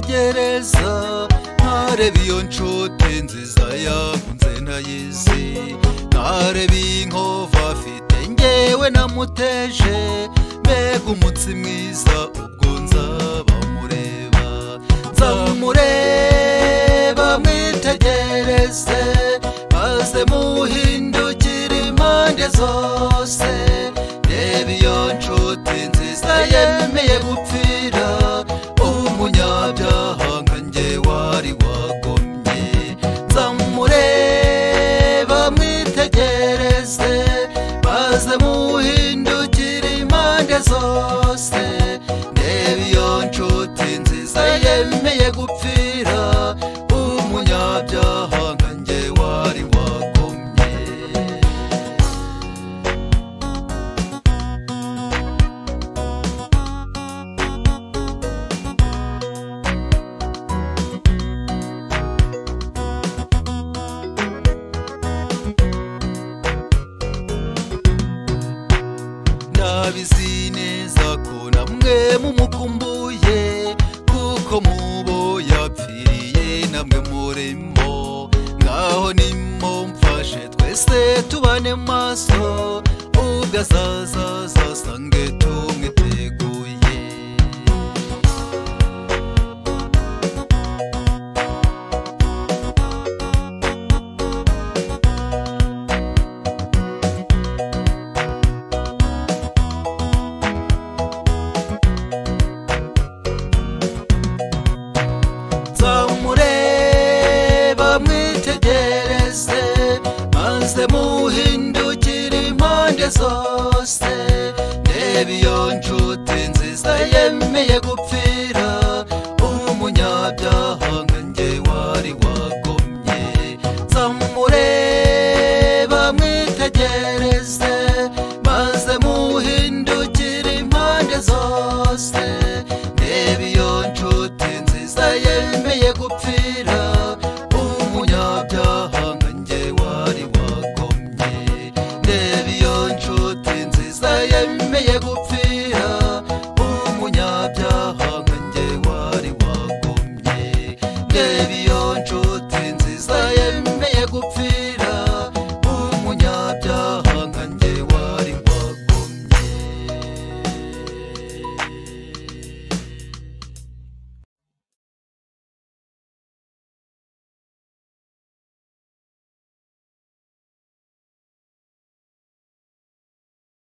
mwitegereza nkareba iyo nshuti nziza yankunze ntayizi, nkareba inkova afite njyewe namuteje, mbega umutsi mwiza ubwo nzaba mureba, nzamureba mwitegereze maze muhindukire impande zose, reba iyo nshuti nziza yemeye gupfira umunyabyaha nkanjye wari wagomye, nzamureba mwitegereze maze muhindukire impande zose, reba iyo nshuti nziza yemeye gupfira umunyabyaha nkanjye wari wagomye. Ndabizi neza ko namwe mumukumbuye, kuko mubo yapfiriye namwe murimo, ngaho nimumfashe twese tubane maso, ubwo azaza azasange tumwiteguye. Nzamureba mwitegereze maze muhindukire impande zose, reba iyo nshuti nziza yemeye gupfira umunyabyaha